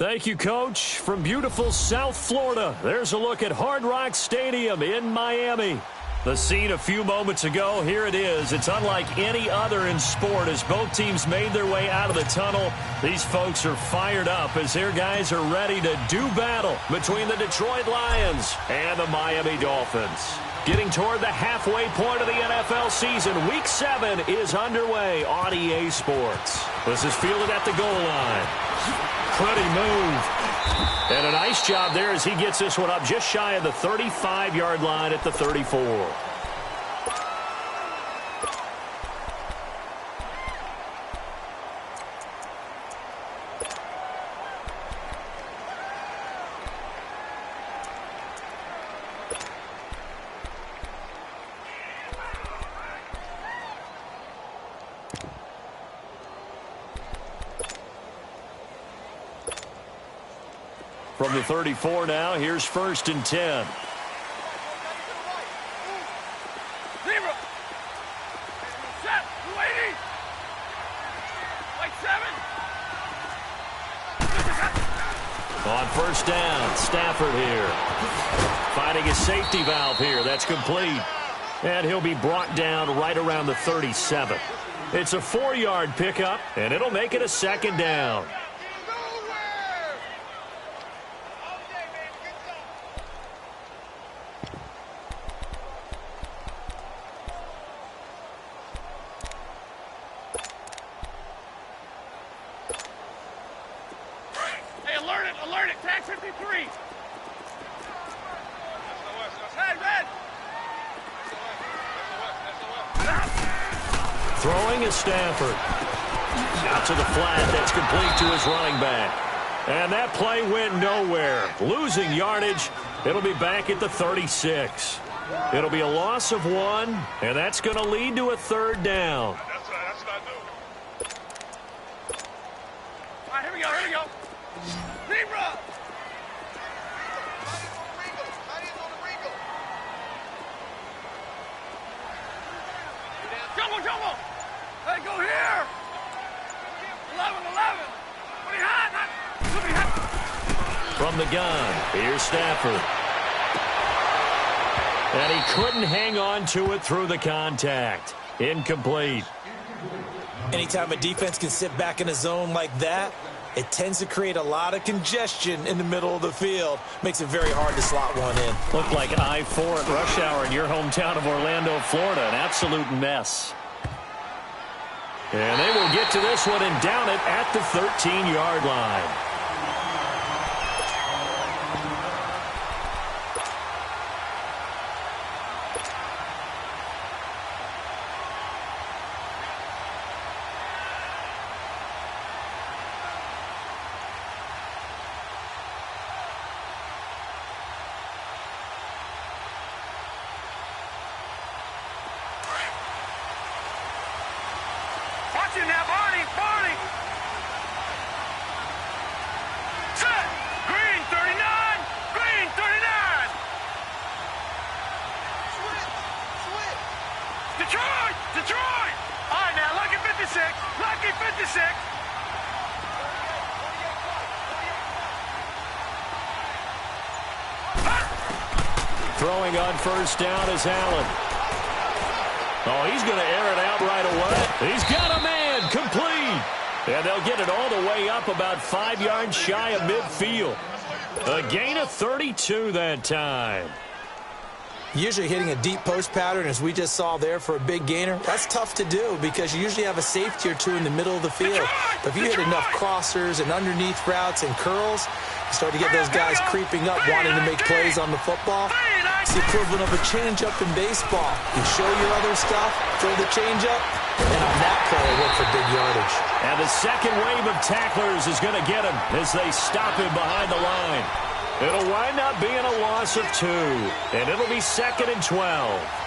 Thank you, Coach. From beautiful South Florida, there's a look at Hard Rock Stadium in Miami. The scene a few moments ago, here it is. It's unlike any other in sport as both teams made their way out of the tunnel. These folks are fired up as their guys are ready to do battle between the Detroit Lions and the Miami Dolphins. Getting toward the halfway point of the NFL season, Week 7 is underway on EA Sports. This is fielded at the goal line. Pretty move. And a nice job there as he gets this one up just shy of the 35-yard line at the 34. From the 34 now, here's 1st and 10. On 1st down, Stafford here. Finding a safety valve here. That's complete. And he'll be brought down right around the 37. It's a 4-yard pickup, and it'll make it a 2nd down. Throwing is Stafford. Out to the flat. That's complete to his running back. And that play went nowhere. Losing yardage. It'll be back at the 36. It'll be a loss of 1, and that's going to lead to a 3rd down. That's what I do. All right, here we go. Zebra! Jumbo! Hey, go here! 11. Pretty hot. From the gun, here's Stafford. And he couldn't hang on to it through the contact. Incomplete. Anytime a defense can sit back in a zone like that, it tends to create a lot of congestion in the middle of the field. Makes it very hard to slot one in. Looked like I-4 at rush hour in your hometown of Orlando, Florida. An absolute mess. And they will get to this one and down it at the 13-yard line. Now, Barney! Set! Green 39! Detroit! All right, now, lucky 56! Throwing on 1st down is Allen. Oh, he's going to air it out right away. He's got a man, complete. And they'll get it all the way up about 5 yards shy of midfield. A gain of 32 that time. Usually hitting a deep post pattern, as we just saw there for a big gainer, that's tough to do because you usually have a safety or two in the middle of the field. But if you hit enough crossers and underneath routes and curls, you start to get those guys creeping up, wanting to make plays on the football. It's the equivalent of a changeup in baseball. You show your other stuff, throw the changeup, and on that play, look for big yardage. And the second wave of tacklers is going to get him as they stop him behind the line. It'll wind up being a loss of 2, and it'll be 2nd and 12.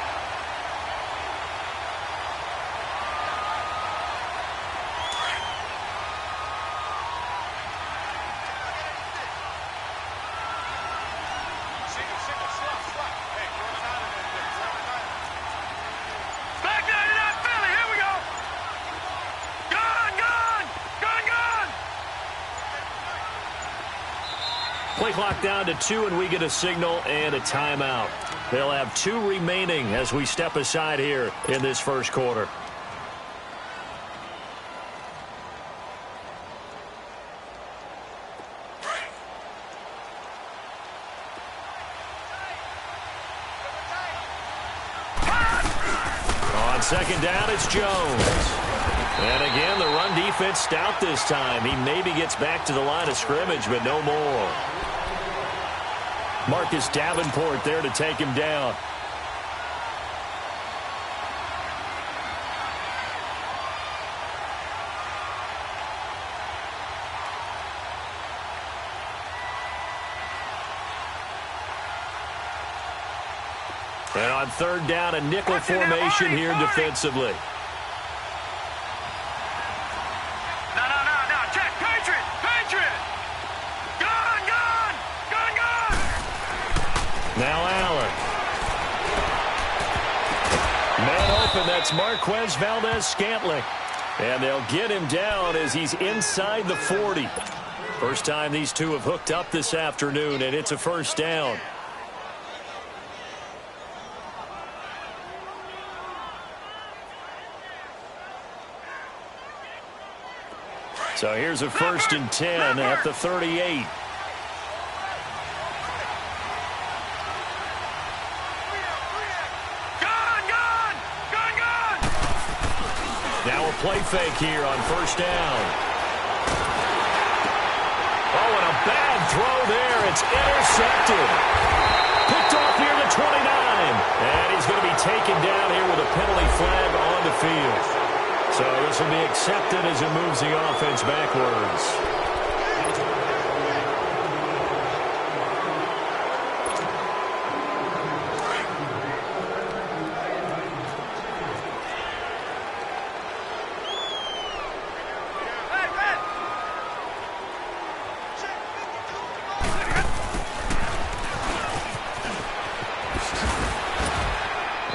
clock down to 2, and we get a signal and a timeout. They'll have 2 remaining as we step aside here in this first quarter. On second down, it's Jones. And again, the run defense stout this time. He maybe gets back to the line of scrimmage, but no more. Marcus Davenport there to take him down. And on third down, a nickel formation here defensively. Now Allen. Man open, that's Marquez Valdez-Scantling. And they'll get him down as he's inside the 40. First time these two have hooked up this afternoon, and it's a first down. So here's a 1st and 10 at the 38. Now a play fake here on first down. Oh, and a bad throw there. It's intercepted. Picked off near the 29. And he's going to be taken down here with a penalty flag on the field. So this will be accepted as it moves the offense backwards.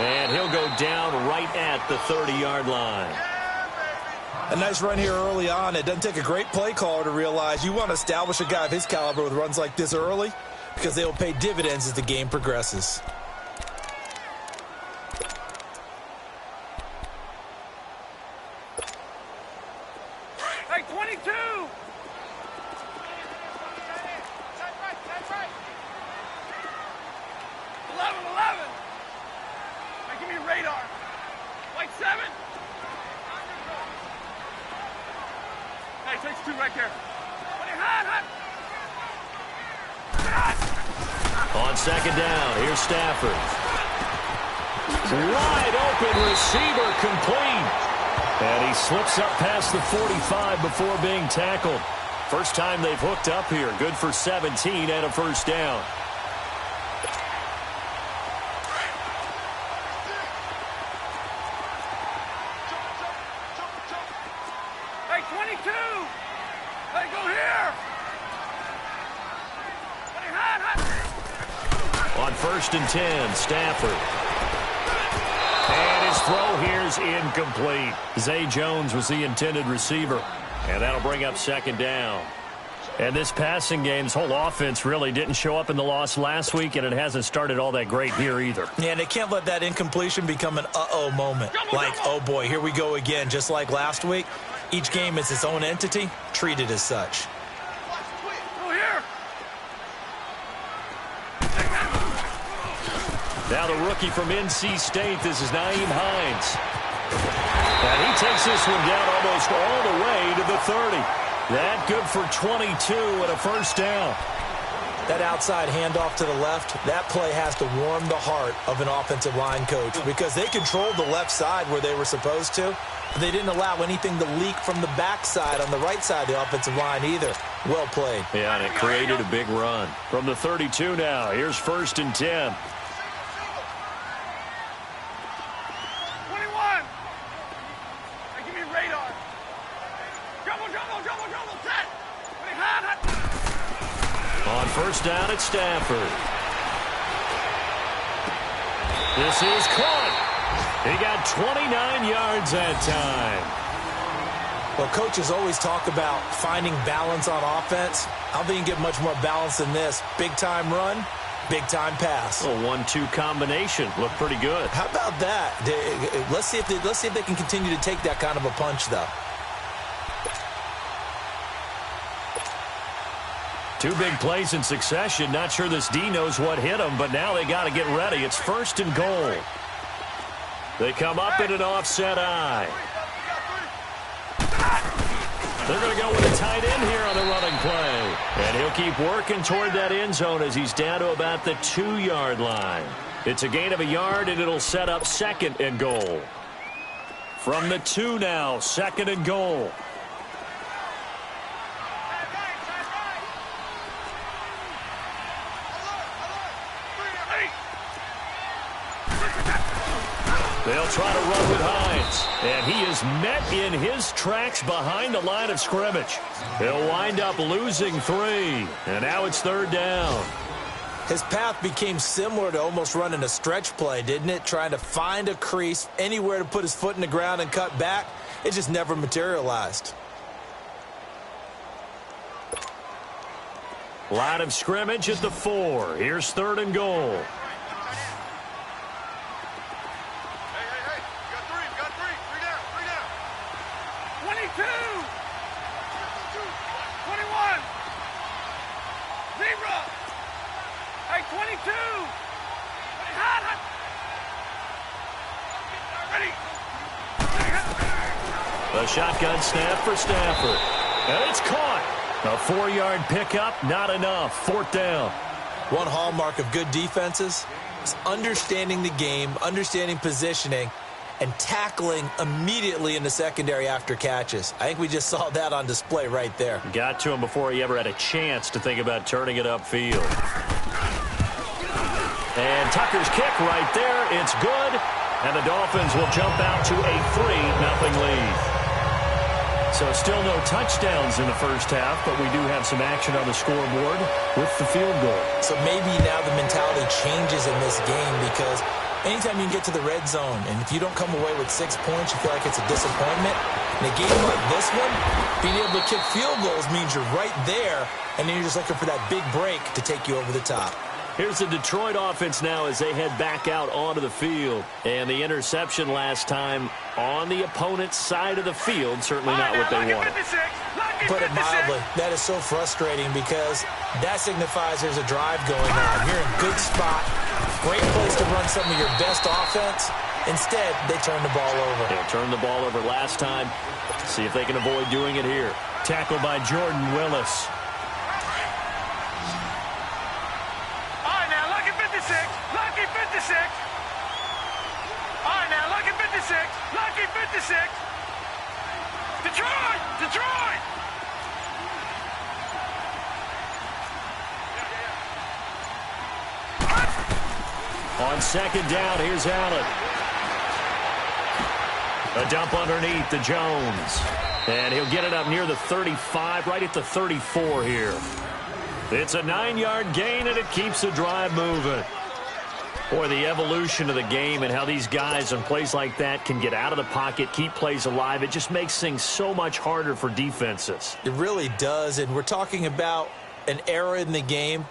And he'll go down right at the 30-yard line. A nice run here early on. It doesn't take a great play caller to realize you want to establish a guy of his caliber with runs like this early because they will pay dividends as the game progresses. Hey, 22! That's right. 11. Hey, give me a radar. White 7. Hey, takes 2 right there. Hot. On second down, here's Stafford. Wide open receiver complete. And he slips up past the 45 before being tackled. First time they've hooked up here. Good for 17 and a first down. Hey, 22! Hey, go here! On 1st and 10, Stafford. And his throw here is incomplete. Zay Jones was the intended receiver. And that'll bring up second down. And this passing game's whole offense really didn't show up in the loss last week, and it hasn't started all that great here either. Yeah, and they can't let that incompletion become an uh-oh moment. Like, oh boy, here we go again, just like last week. Each game is its own entity, treated as such. Now the rookie from NC State, this is Nyheim Hines. And he takes this one down almost all the way to the 30. That good for 22 and a first down. That outside handoff to the left, that play has to warm the heart of an offensive line coach because they controlled the left side where they were supposed to, but they didn't allow anything to leak from the backside on the right side of the offensive line either. Well played. Yeah, and it created a big run. From the 32 now, here's 1st and 10. 21! Hey, give me a radar. Double, set! Hot. On first down, it's Stafford. This is caught. He got 29 yards that time. Well, coaches always talk about finding balance on offense. I don't think you get much more balance than this. Big-time run, big-time pass. A 1-2 combination. Looked pretty good. How about that? Let's see if they can continue to take that kind of a punch, though. Two big plays in succession. Not sure this D knows what hit him, but now they got to get ready. It's 1st and goal. They come up in an offset eye. They're going to go with a tight end here on the running play. And he'll keep working toward that end zone as he's down to about the 2-yard line. It's a gain of a yard, and it'll set up 2nd and goal. From the 2 now, 2nd and goal. They'll try to run with Hines, and he is met in his tracks behind the line of scrimmage. He'll wind up losing 3, and now it's 3rd down. His path became similar to almost running a stretch play, didn't it? Trying to find a crease, anywhere to put his foot in the ground and cut back. It just never materialized. Line of scrimmage at the 4. Here's 3rd and goal. A shotgun snap for Stafford. And it's caught. A 4-yard pickup, not enough. 4th down. One hallmark of good defenses is understanding the game, understanding positioning, and tackling immediately in the secondary after catches. I think we just saw that on display right there. Got to him before he ever had a chance to think about turning it upfield. And Tucker's kick right there. It's good. And the Dolphins will jump out to a 3-0 lead. So still no touchdowns in the first half, but we do have some action on the scoreboard with the field goal. So maybe now the mentality changes in this game because anytime you can get to the red zone, and if you don't come away with 6 points, you feel like it's a disappointment. In a game like this one, being able to kick field goals means you're right there, and then you're just looking for that big break to take you over the top. Here's the Detroit offense now as they head back out onto the field. And the interception last time on the opponent's side of the field, certainly not what they wanted. Put it mildly, that is so frustrating because that signifies there's a drive going on. You're in a good spot, great place to run some of your best offense. Instead, they turn the ball over. They turned the ball over last time. See if they can avoid doing it here. Tackled by Jordan Willis. Lucky 56. All right, now, lucky 56. Lucky 56. Detroit! Detroit! On 2nd down, here's Allen. A dump underneath to Jones. And he'll get it up near the 35, right at the 34 here. It's a 9-yard gain, and it keeps the drive moving. Boy, the evolution of the game and how these guys on plays like that can get out of the pocket, keep plays alive, it just makes things so much harder for defenses. It really does, and we're talking about an era in the game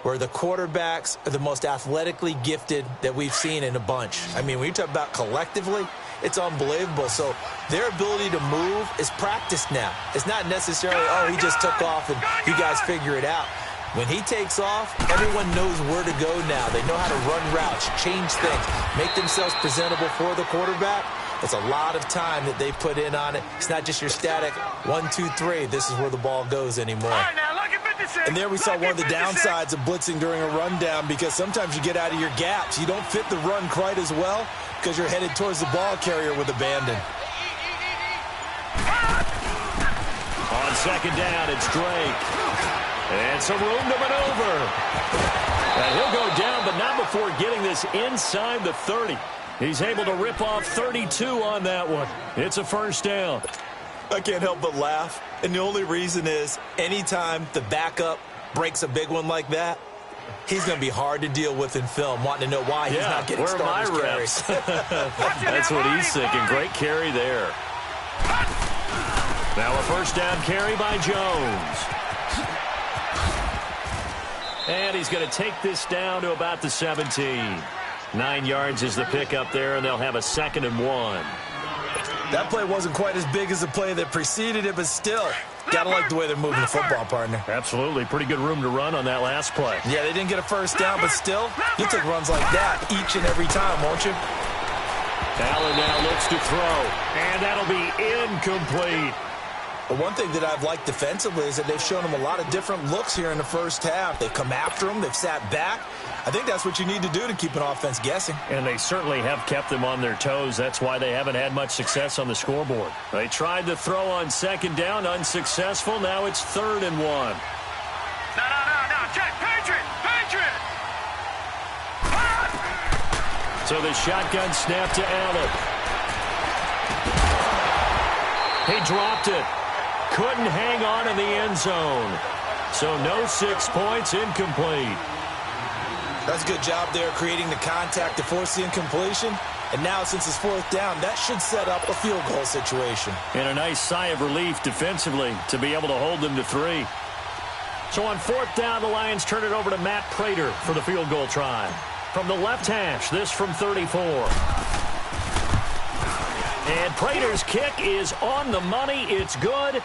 where the quarterbacks are the most athletically gifted that we've seen in a bunch. I mean, when you talk about collectively, it's unbelievable. So their ability to move is practiced now. It's not necessarily, oh, he just took off and you guys figure it out. When he takes off, everyone knows where to go now. They know how to run routes, change things, make themselves presentable for the quarterback. It's a lot of time that they put in on it. It's not just your static 1, 2, 3. This is where the ball goes anymore. All right, now, lucky 56. And there we saw one of the downsides of blitzing during a rundown because sometimes you get out of your gaps. You don't fit the run quite as well because you're headed towards the ball carrier with abandon. On 2nd down, it's Drake. And some room to maneuver. And he'll go down, but not before getting this inside the 30. He's able to rip off 32 on that one. It's a 1st down. I can't help but laugh. And the only reason is anytime the backup breaks a big one like that, he's going to be hard to deal with in film, wanting to know why he's not getting starters carries. That's what he's thinking. Great carry there. Now a 1st down carry by Jones. And he's going to take this down to about the 17. 9 yards is the pickup there, and they'll have a 2nd and 1. That play wasn't quite as big as the play that preceded it, but still, gotta like the way they're moving the football, partner. Absolutely. Pretty good room to run on that last play. Yeah, they didn't get a first down, but still, you'll take runs like that each and every time, won't you? Allen now looks to throw, and that'll be incomplete. But one thing that I've liked defensively is that they've shown them a lot of different looks here in the first half. They've come after them. They've sat back. I think that's what you need to do to keep an offense guessing. And they certainly have kept them on their toes. That's why they haven't had much success on the scoreboard. They tried to throw on 2nd down, unsuccessful. Now it's 3rd and 1. No. Check. Patriot. So the shotgun snap to Allen. He dropped it. Couldn't hang on in the end zone. So no 6 points, incomplete. That's a good job there creating the contact to force the incompletion. And now, since it's 4th down, that should set up a field goal situation. And a nice sigh of relief defensively to be able to hold them to 3. So on 4th down, the Lions turn it over to Matt Prater for the field goal try. From the left hash, this from 34. And Prater's kick is on the money. It's good.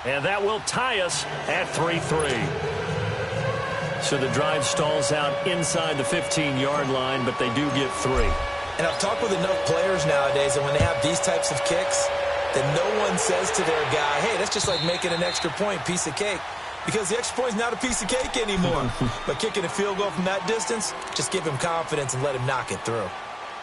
And that will tie us at 3-3. So the drive stalls out inside the 15-yard line, but they do get 3. And I've talked with enough players nowadays, and when they have these types of kicks, that no one says to their guy, hey, that's just like making an extra point, piece of cake. Because the extra point is not a piece of cake anymore. But kicking a field goal from that distance, just give him confidence and let him knock it through.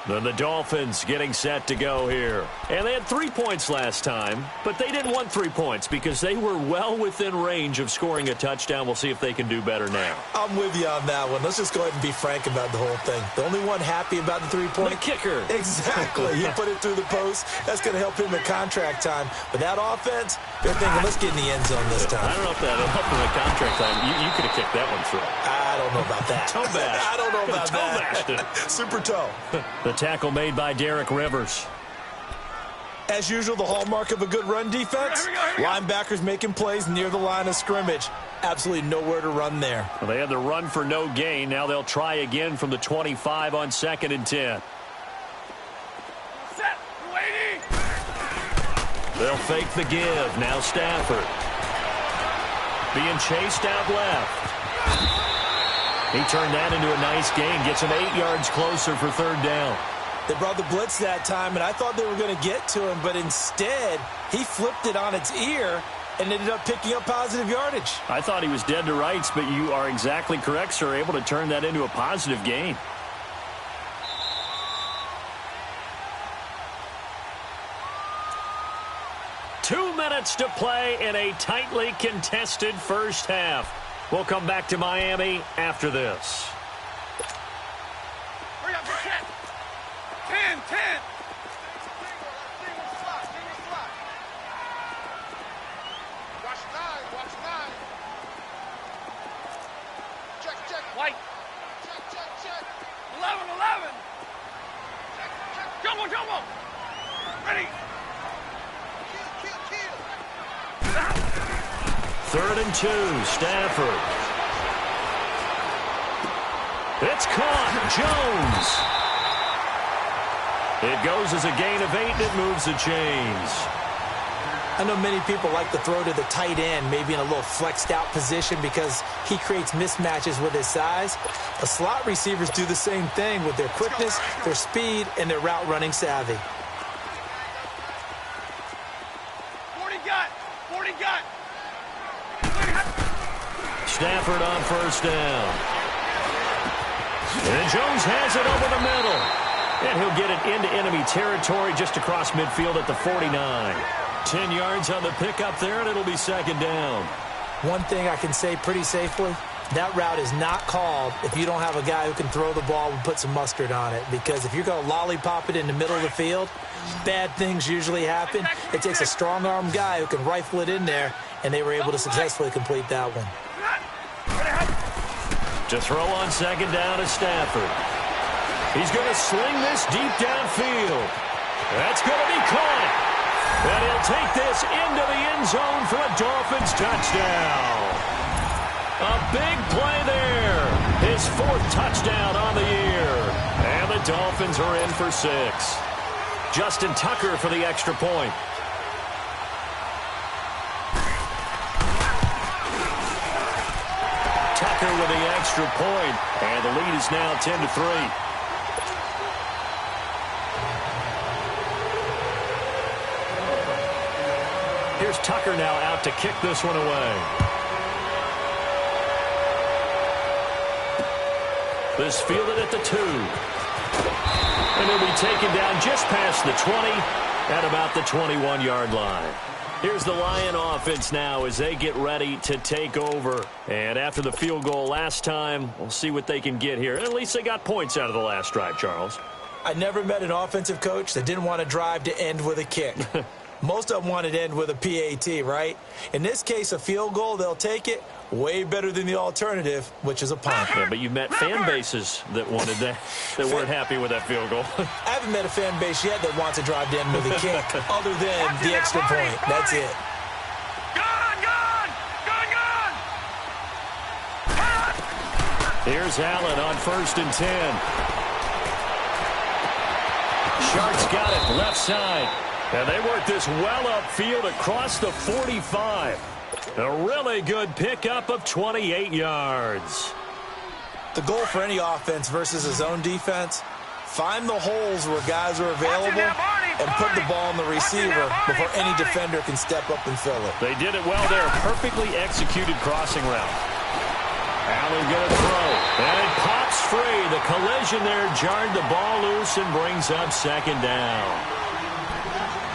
Then the Dolphins getting set to go here. And they had 3 points last time, but they didn't want 3 points because they were well within range of scoring a touchdown. We'll see if they can do better now. I'm with you on that one. Let's just go ahead and be frank about the whole thing. The only one happy about the 3-point? The kicker. Exactly. He put it through the post. That's going to help him in contract time. But that offense, they're thinking, let's get in the end zone this time. I don't know if that'll help him in contract time. You could have kicked that one through. I don't know about that. Toe bash. I don't know about toe that. Bashed it. Super toe. The tackle made by Derek Rivers. As usual, the hallmark of a good run defense, linebackers making plays near the line of scrimmage. Absolutely nowhere to run there. Well, they had the run for no gain. Now they'll try again from the 25 on 2nd and 10. Set. Waiting. They'll fake the give. Now Stafford. Being chased out left. He turned that into a nice gain. Gets him 8 yards closer for 3rd down. They brought the blitz that time, and I thought they were going to get to him, but instead, he flipped it on its ear and ended up picking up positive yardage. I thought he was dead to rights, but you are exactly correct, sir. Able to turn that into a positive gain. Two minutes to play in a tightly contested first half. We'll come back to Miami after this. Hurry up, 10. Watch 9. Check. White. Check. 11. Jumbo. Ready. Kill. 3rd and 2, Stafford. It's caught. Jones. It goes as a gain of 8, and it moves the chains. I know many people like to throw to the tight end, maybe in a little flexed out position because he creates mismatches with his size. The slot receivers do the same thing with their quickness, their speed, and their route running savvy. 40 gut. Stafford on 1st down. And Jones has it over the middle. And he'll get it into enemy territory just across midfield at the 49. 10 yards on the pickup there, and it'll be 2nd down. One thing I can say pretty safely, that route is not called if you don't have a guy who can throw the ball and put some mustard on it. Because if you're going to lollipop it in the middle of the field, bad things usually happen. It takes a strong-armed guy who can rifle it in there, and they were able to successfully complete that one. To throw on 2nd down is Stafford. He's going to sling this deep downfield. That's going to be caught. And he'll take this into the end zone for a Dolphins touchdown. A big play there. His 4th touchdown on the year. And the Dolphins are in for 6. Justin Tucker for the extra point. Tucker with the extra point, and the lead is now 10-3. Here's Tucker now out to kick this one away. This fielded at the 2. And he'll be taken down just past the 20 at about the 21-yard line. Here's the Lion offense now as they get ready to take over. And after the field goal last time, we'll see what they can get here. At least they got points out of the last drive, Charles. I never met an offensive coach that didn't want to drive to end with a kick. Most of them wanted to end with a PAT, right? In this case, a field goal, they'll take it. Way better than the alternative, which is a punt. Yeah, but you've met fan bases that wanted that, that weren't happy with that field goal. I haven't met a fan base yet that wants to drive to end with a kick, other than the extra point. That's it. Here's Allen on 1st and 10. Sharks got it left side. And they work this well upfield across the 45. A really good pickup of 28 yards. The goal for any offense versus a zone defense, find the holes where guys are available and put the ball on the receiver before any defender can step up and fill it. They did it well there. Perfectly executed crossing route. Allen going to throw. And it pops free. The collision there jarred the ball loose and brings up 2nd down.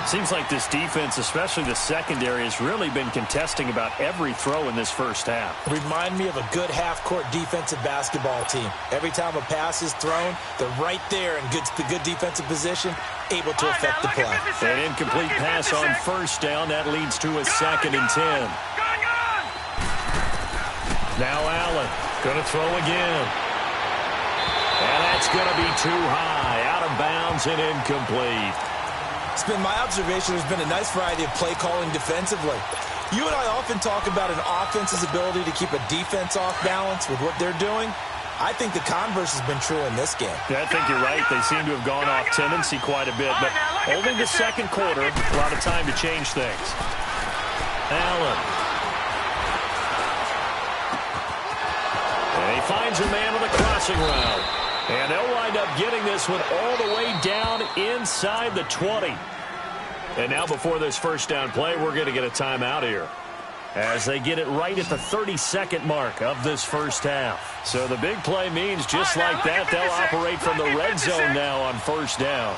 Seems like this defense, especially the secondary, has really been contesting about every throw in this first half. Remind me of a good half-court defensive basketball team. Every time a pass is thrown, they're right there in good defensive position, able to affect the play. An incomplete pass on 1st down. That leads to a 2nd and 10. Now Allen going to throw again. And that's going to be too high. Out of bounds and incomplete. It's been my observation there's been a nice variety of play calling defensively. You and I often talk about an offense's ability to keep a defense off balance with what they're doing. I think the converse has been true in this game. Yeah, I think you're right. They seem to have gone off tendency quite a bit, but only the 2nd quarter, a lot of time to change things. Allen. And he finds a man on the crossing route. And they'll wind up getting this one all the way down inside the 20. And now before this 1st down play, we're going to get a timeout here, as they get it right at the 32nd mark of this first half. So the big play means just like that, they'll operate from the red zone now on 1st down.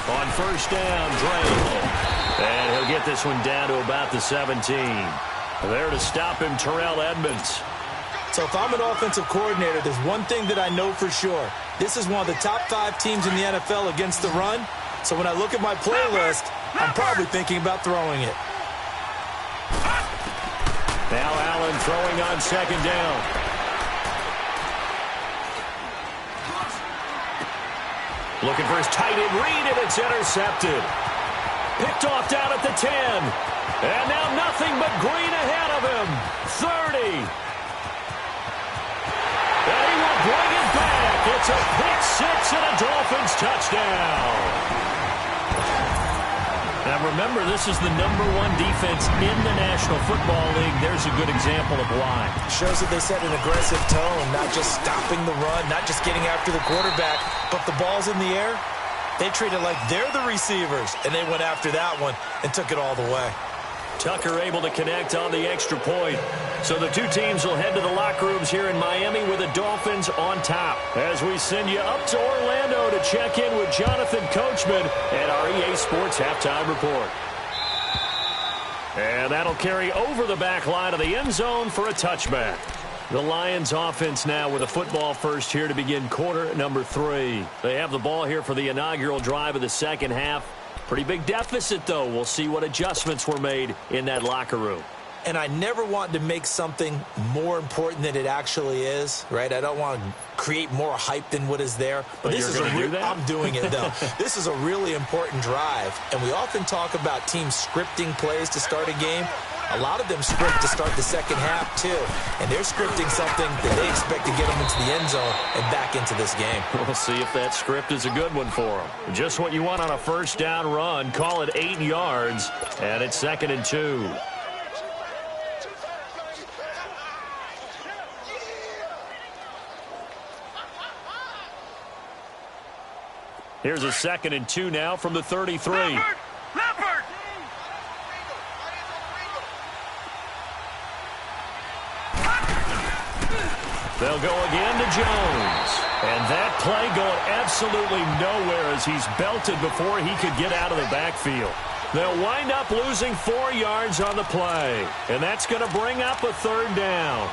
On 1st down, Drake. And he'll get this one down to about the 17. There to stop him, Terrell Edmonds. So if I'm an offensive coordinator, there's one thing that I know for sure. This is one of the top 5 teams in the NFL against the run. So when I look at my playlist, I'm probably thinking about throwing it. Now Allen throwing on 2nd down. Looking for his tight end read, and it's intercepted. Picked off down at the 10. And now nothing but green ahead of him. 30. And he will bring it back. It's a pick 6 and a Dolphins touchdown. Now remember, this is the #1 defense in the National Football League. There's a good example of why. Shows that they set an aggressive tone, not just stopping the run, not just getting after the quarterback, but the ball's in the air. They treat it like they're the receivers, and they went after that one and took it all the way. Tucker able to connect on the extra point. So the two teams will head to the locker rooms here in Miami with the Dolphins on top, as we send you up to Orlando to check in with Jonathan Coachman at our EA Sports Halftime Report. And that'll carry over the back line of the end zone for a touchback. The Lions offense now with a football first here to begin quarter number 3. They have the ball here for the inaugural drive of the second half. Pretty big deficit, though. We'll see what adjustments were made in that locker room. and I never want to make something more important than it actually is, right? I don't want to create more hype than what is there. But this is I'm doing it, though. This is a really important drive, and we often talk about teams scripting plays to start a game. A lot of them script to start the second half, too. And they're scripting something that they expect to get them into the end zone and back into this game. We'll see if that script is a good one for them. Just what you want on a first down run. Call it 8 yards, and it's 2nd and 2. Here's a 2nd and 2 now from the 33. Leopard! They'll go again to Jones. And that play going absolutely nowhere as he's belted before he could get out of the backfield. They'll wind up losing 4 yards on the play. And that's going to bring up a 3rd down.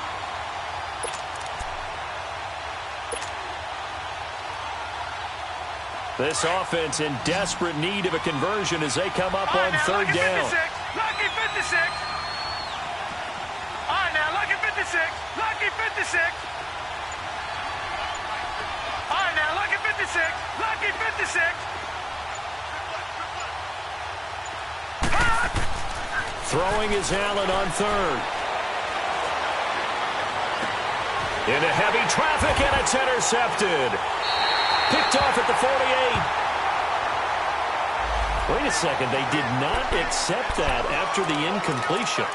This offense in desperate need of a conversion as they come up on 3rd down. Lucky 56. All right, now, lucky 56. Lucky 56. All right, now, lucky 56. Lucky 56. Throwing is Allen on 3rd. Into heavy traffic, and it's intercepted. Picked off at the 48. Wait a second. They did not accept that after the incompletion.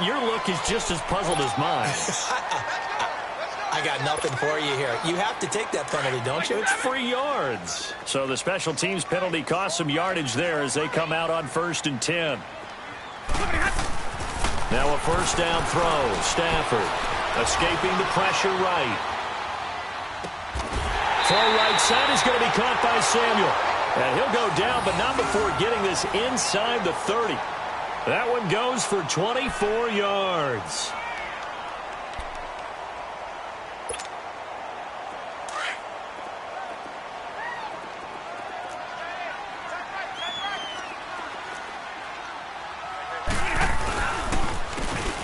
Your look is just as puzzled as mine. I got nothing for you here. You have to take that penalty, don't you? It's 3 yards. So the special teams penalty cost some yardage there as they come out on 1st and 10. Now a first down throw. Stafford escaping the pressure right. Throw right side is going to be caught by Samuel. And he'll go down, but not before getting this inside the 30. That one goes for 24 yards.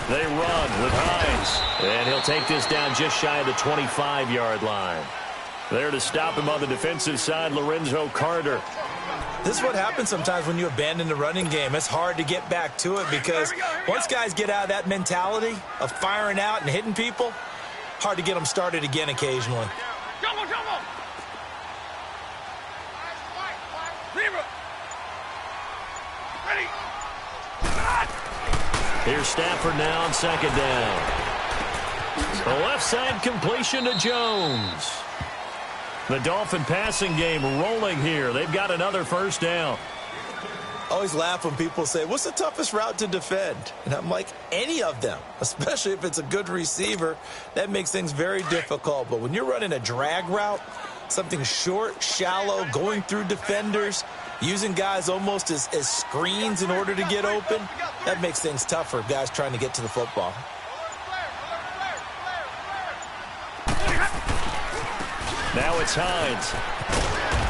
They run with Hines. And he'll take this down just shy of the 25-yard line. There to stop him on the defensive side, Lorenzo Carter. This is what happens sometimes when you abandon the running game. It's hard to get back to it because once guys get out of that mentality of firing out and hitting people, hard to get them started again occasionally. Jumbo! Libra! Ready! Here's Stafford now on 2nd down. The left side completion to Jones. The Dolphin passing game rolling here. They've got another first down. I always laugh when people say, what's the toughest route to defend? And I'm like, any of them, especially if it's a good receiver. That makes things very difficult. But when you're running a drag route, something short, shallow, going through defenders, using guys almost as screens in order to get open, that makes things tougher, guys trying to get to the football. Now it's Hines.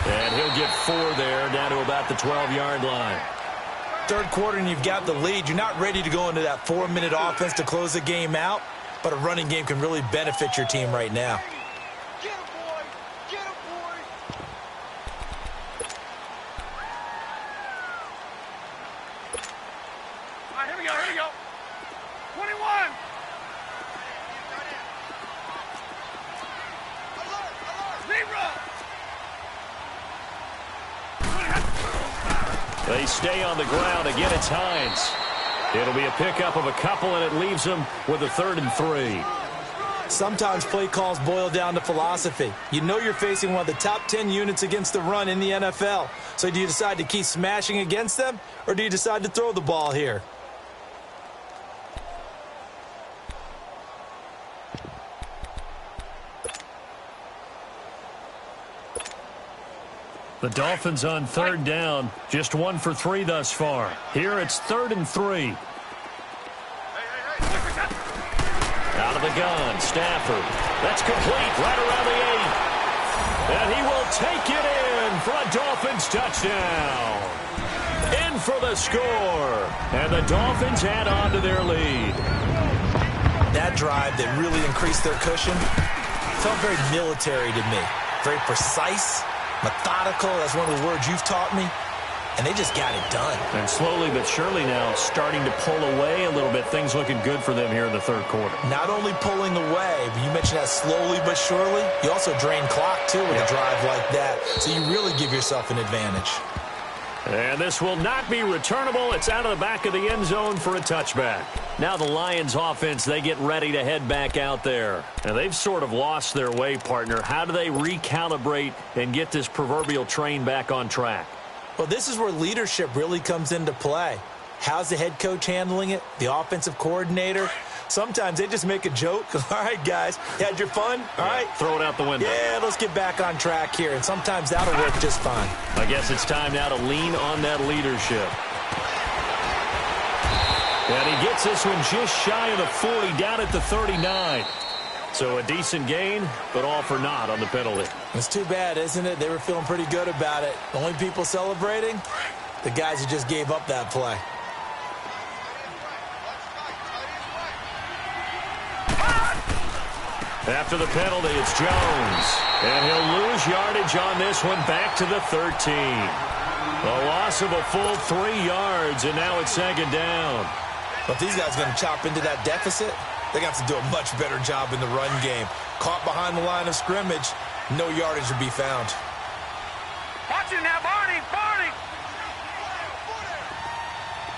And he'll get 4 there, down to about the 12-yard line. 3rd quarter and you've got the lead. You're not ready to go into that 4-minute offense to close the game out, but a running game can really benefit your team right now. Get him, boy! Get him, boy! All right, here we go. 21! They stay on the ground. Again, it's Hines. It'll be a pickup of a couple, and it leaves them with a 3rd and 3. Sometimes play calls boil down to philosophy. You know you're facing one of the top 10 units against the run in the NFL. So do you decide to keep smashing against them, or do you decide to throw the ball here? The Dolphins on 3rd down, just 1 for 3 thus far. Here it's 3rd and 3. Out of the gun, Stafford. That's complete right around the 8. And he will take it in for a Dolphins touchdown. In for the score. And the Dolphins add on to their lead. That drive that really increased their cushion felt very military to me. Very precise, methodical. That's one of the words you've taught me. And they just got it done. And slowly but surely now starting to pull away a little bit. Things looking good for them here in the third quarter. Not only pulling away, but you mentioned that slowly but surely. You also drain clock, too, with a drive like that. So you really give yourself an advantage. And this will not be returnable. It's out of the back of the end zone for a touchback. Now the Lions offense, they get ready to head back out there. And they've sort of lost their way, partner. How do they recalibrate and get this proverbial train back on track? Well, this is where leadership really comes into play. How's the head coach handling it? The offensive coordinator? Sometimes they just make a joke. All right, guys, you had your fun? All right. Throw it out the window. Yeah, let's get back on track here. And sometimes that'll work just fine. I guess it's time now to lean on that leadership. And he gets this one just shy of the 40, down at the 39. So a decent gain, but all for naught on the penalty. It's too bad, isn't it? They were feeling pretty good about it. The only people celebrating, the guys who just gave up that play. After the penalty, it's Jones. And he'll lose yardage on this one, back to the 13. A loss of a full 3 yards, and now it's second down. But these guys are going to chop into that deficit. They got to do a much better job in the run game. Caught behind the line of scrimmage, no yardage to be found. Watch it now, Barney! Barney!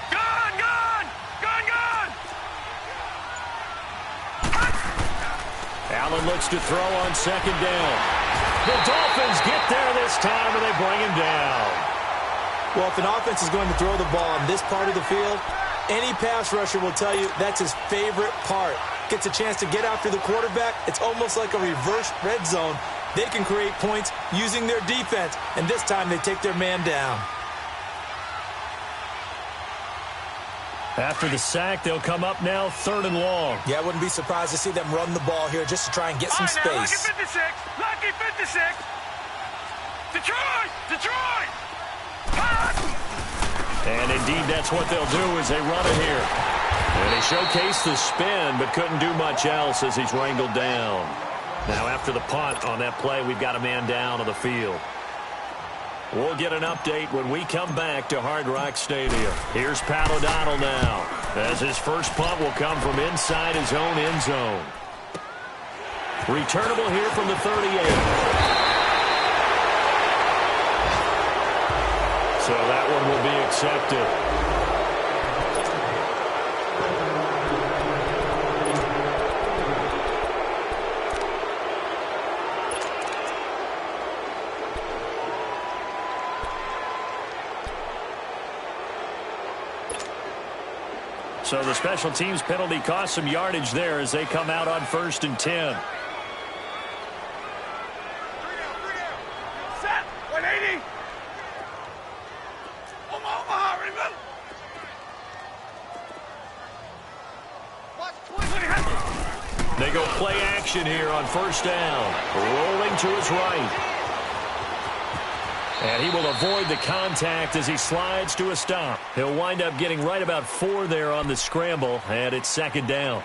Gone! Gone! Gone! Gone! Allen looks to throw on second down. The Dolphins get there this time, and they bring him down. Well, if an offense is going to throw the ball on this part of the field, any pass rusher will tell you that's his favorite part. Gets a chance to get after the quarterback. It's almost like a reverse red zone. They can create points using their defense, and this time they take their man down. After the sack, they'll come up now third and long. Yeah, I wouldn't be surprised to see them run the ball here just to try and get some space. Now, lucky 56! Lucky 56! Detroit! Detroit! And indeed, that's what they'll do as they run it here. And he showcased the spin, but couldn't do much else as he's wrangled down. Now, after the punt on that play, we've got a man down on the field. We'll get an update when we come back to Hard Rock Stadium. Here's Pat O'Donnell now, as his first punt will come from inside his own end zone. Returnable here from the 38. So that one will be accepted. So the special teams penalty cost some yardage there as they come out on 1st and 10. Set! 180! Omaha, remember! They go play action here on 1st down. Rolling to his right. And he will avoid the contact as he slides to a stop. He'll wind up getting right about 4 there on the scramble, and it's 2nd down.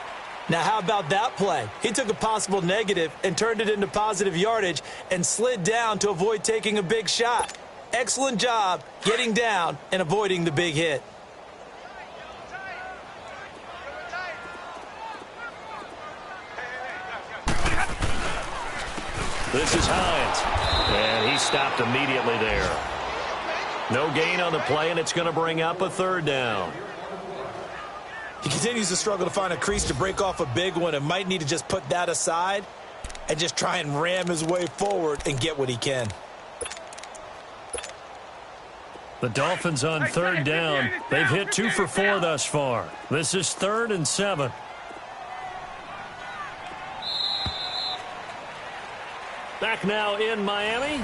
Now, how about that play? He took a possible negative and turned it into positive yardage and slid down to avoid taking a big shot. Excellent job getting down and avoiding the big hit. This is Hines. And he stopped immediately there. No gain on the play, and it's going to bring up a 3rd down. He continues to struggle to find a crease to break off a big one and might need to just put that aside and just try and ram his way forward and get what he can. The Dolphins on 3rd down. They've hit 2 for 4 thus far. This is 3rd and 7. Back now in Miami.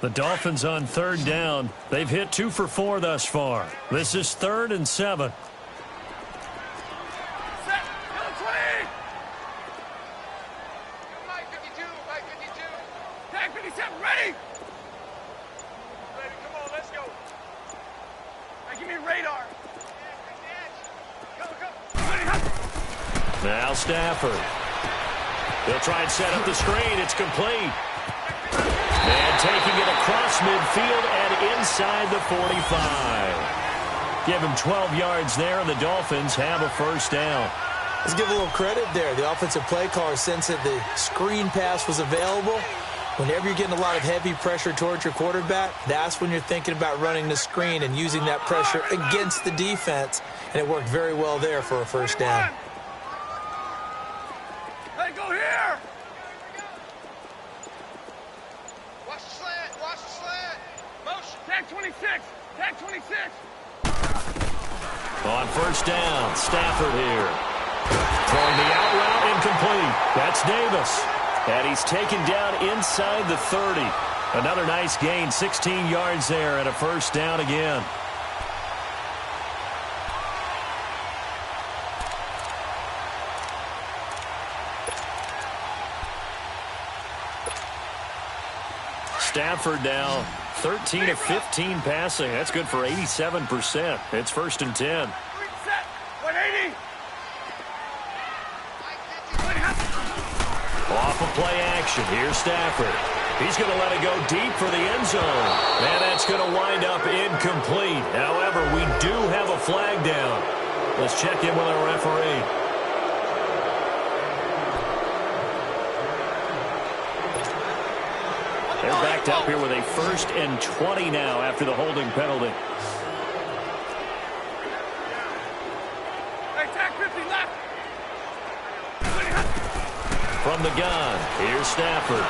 The Dolphins on third down. They've hit 2 for 4 thus far. This is 3rd and 7. Set. Yellow 20. Mike 52. Mike 52. Tag 57. Ready. Ready. Come on. Let's go. Hey, give me radar. Go, go. Ready. Now Stafford. He'll try and set up the screen. It's complete. And taking it across midfield and inside the 45. Give him 12 yards there, and the Dolphins have a first down. Let's give a little credit there. The offensive play caller, since that the screen pass was available, whenever you're getting a lot of heavy pressure towards your quarterback, that's when you're thinking about running the screen and using that pressure against the defense. And it worked very well there for a first down. Hey, go here. Watch the slant. Watch the slant. Motion. Tag 26. Tag 26. On first down, Stafford here. Throwing the out route, incomplete. That's Davis. And he's taken down inside the 30. Another nice gain, 16 yards there, and a first down again. Stafford now 13 of 15 passing. That's good for 87%. It's 1st and 10. Set. 180. Off of play action. Here's Stafford. He's going to let it go deep for the end zone. And that's going to wind up incomplete. However, we do have a flag down. Let's check in with our referee. They're backed up here with a 1st and 20 now after the holding penalty. Hey, tag 50 left. From the gun, here's Stafford.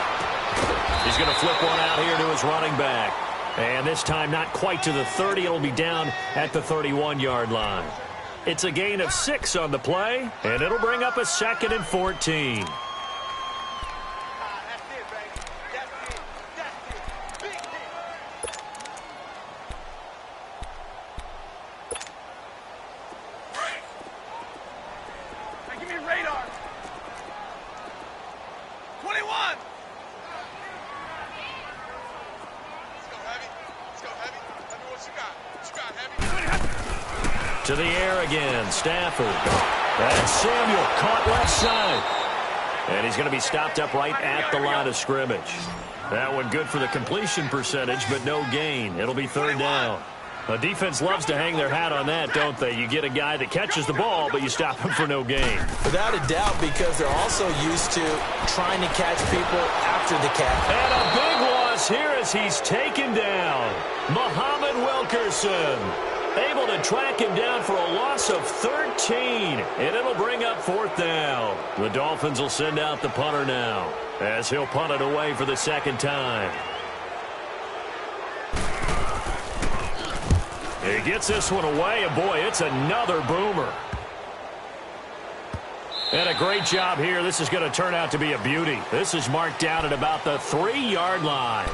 He's going to flip one out here to his running back. And this time not quite to the 30. It'll be down at the 31-yard line. It's a gain of 6 on the play, and it'll bring up a 2nd and 14. To the air again, Stafford. That's Samuel, caught left side. And he's going to be stopped up right at the line of scrimmage. That one good for the completion percentage, but no gain. It'll be 3rd down. The defense loves to hang their hat on that, don't they? You get a guy that catches the ball, but you stop him for no gain. Without a doubt, because they're also used to trying to catch people after the catch. And a big loss here as he's taken down. Muhammad Wilkerson. Able to track him down for a loss of 13, and it'll bring up 4th down. The Dolphins will send out the punter now, as he'll punt it away for the 2nd time. He gets this one away, and boy, it's another boomer. And a great job here. This is going to turn out to be a beauty. This is marked down at about the 3-yard line.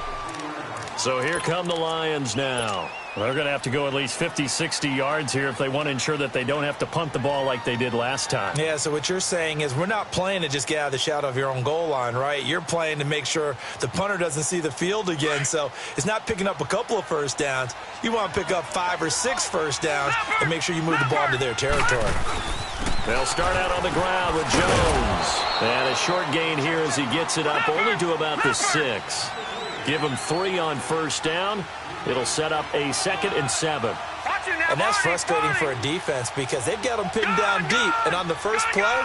So here come the Lions now. They're going to have to go at least 50, 60 yards here if they want to ensure that they don't have to punt the ball like they did last time. Yeah, so what you're saying is we're not playing to just get out of the shadow of your own goal line, right? You're playing to make sure the punter doesn't see the field again. So it's not picking up a couple of first downs. You want to pick up 5 or 6 first downs and make sure you move the ball into their territory. They'll start out on the ground with Jones. And a short gain here as he gets it up only to about the 6. Give him 3 on first down. It'll set up a 2nd and 7. And that's frustrating for a defense because they've got them pinned down deep. And on the first play,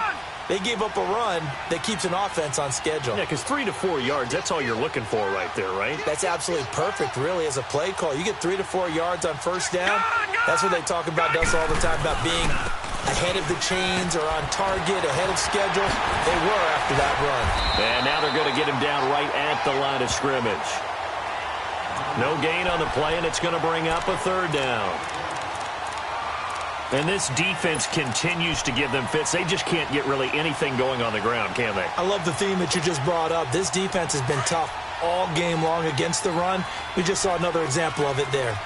they gave up a run that keeps an offense on schedule. Yeah, because 3 to 4 yards, that's all you're looking for right there, right? That's absolutely perfect, really, as a play call. You get 3 to 4 yards on first down. That's what they talk about us all the time, about being ahead of the chains or on target, ahead of schedule. They were after that run. And now they're going to get him down right at the line of scrimmage. No gain on the play, and it's going to bring up a 3rd down. And this defense continues to give them fits. They just can't get really anything going on the ground, can they? I love the theme that you just brought up. This defense has been tough all game long against the run. We just saw another example of it there.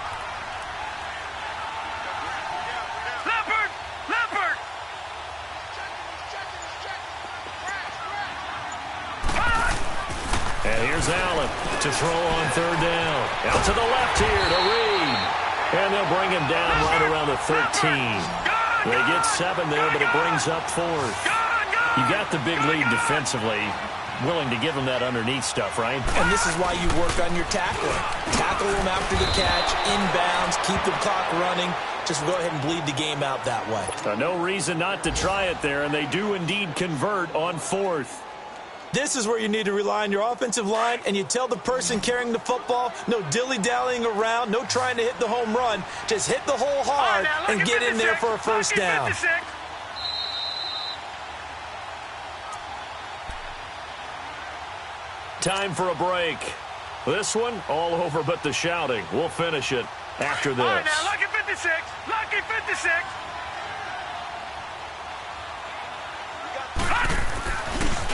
And here's Allen to throw on third down. Out to the left here to Reed. And they'll bring him down right around the 13. They get 7 there, but it brings up 4th. You got the big lead defensively. Willing to give him that underneath stuff, right? And this is why you work on your tackling. Tackle him after the catch, inbounds, keep the clock running. Just go ahead and bleed the game out that way. No reason not to try it there, and they do indeed convert on 4th. This is where you need to rely on your offensive line, and you tell the person carrying the football, no dilly-dallying around, no trying to hit the home run. Just hit the hole hard and get in there for a first down. Time for a break. This one, all over but the shouting. We'll finish it after this. All right, now, lucky 56. Lucky 56.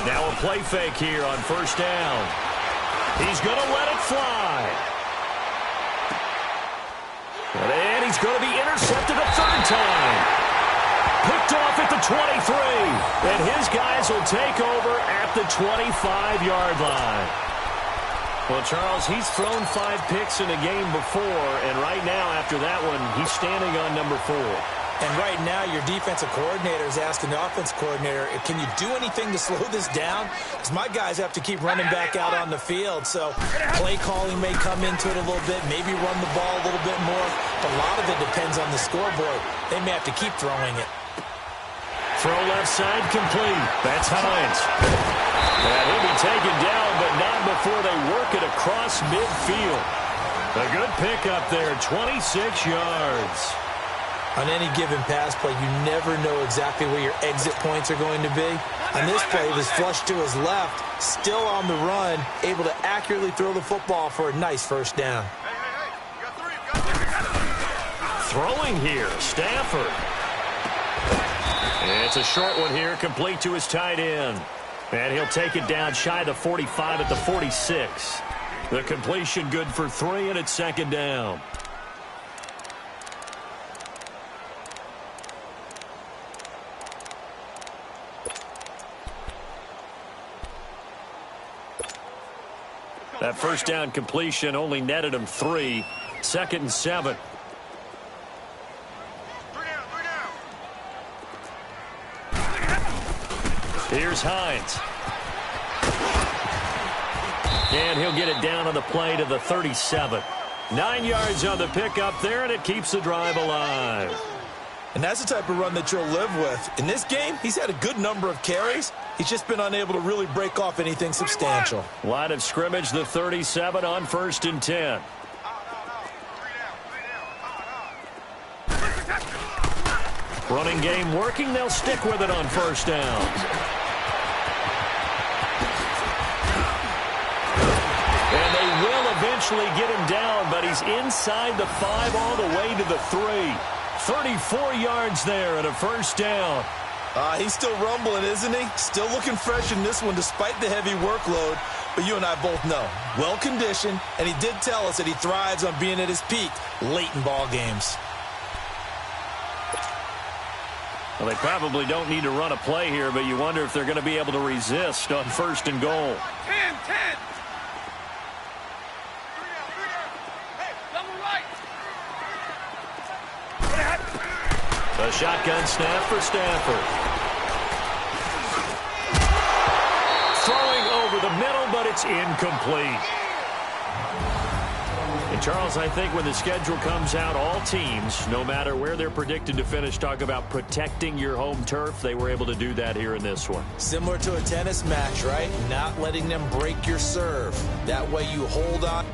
Now a play fake here on first down. He's going to let it fly. And he's going to be intercepted a third time. Picked off at the 23. And his guys will take over at the 25-yard line. Well, Charles, he's thrown 5 picks in a game before, and right now, after that one, he's standing on number 4. And right now, your defensive coordinator is asking the offense coordinator, can you do anything to slow this down? Because my guys have to keep running back out on the field. So play calling may come into it a little bit, maybe run the ball a little bit more. But a lot of it depends on the scoreboard. They may have to keep throwing it. Throw left side complete. That's Hines. And he'll be taken down, but not before they work it across midfield. A good pickup there, 26 yards. On any given pass play, you never know exactly where your exit points are going to be. On this play, it was flushed to his left, still on the run, able to accurately throw the football for a nice first down. Throwing here, Stafford. And it's a short one here, complete to his tight end. And he'll take it down shy of the 45 at the 46. The completion good for 3, and it's second down. That first down completion only netted him 3. 2nd and 7. Here's Hines. And he'll get it down on the play to the 37. 9 yards on the pickup there, and it keeps the drive alive. And that's the type of run that you'll live with. In this game, he's had a good number of carries. He's just been unable to really break off anything substantial. Line of scrimmage, the 37 on 1st and 10. Running game working. They'll stick with it on first down. And they will eventually get him down, but he's inside the 5 all the way to the 3. 34 yards there and a first down. He's still rumbling, isn't he? Still looking fresh in this one despite the heavy workload. But you and I both know, well-conditioned, and he did tell us that he thrives on being at his peak late in ball games. Well, they probably don't need to run a play here, but you wonder if they're going to be able to resist on 1st and goal. 10, 10. A shotgun snap for Stafford. Throwing over the middle, but it's incomplete. And Charles, I think when the schedule comes out, all teams, no matter where they're predicted to finish, talk about protecting your home turf. They were able to do that here in this one. Similar to a tennis match, right? Not letting them break your serve. That way you hold on.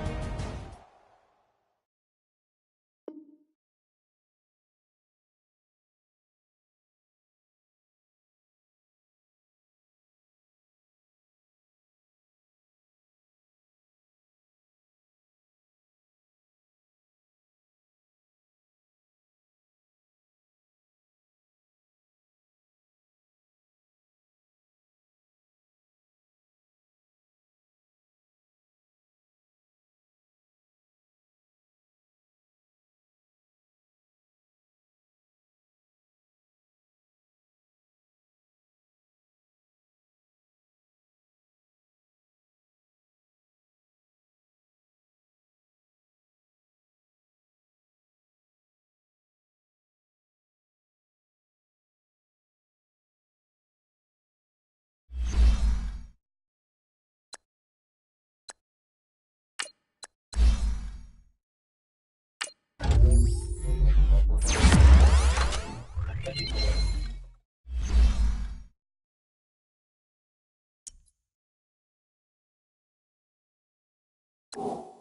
Go!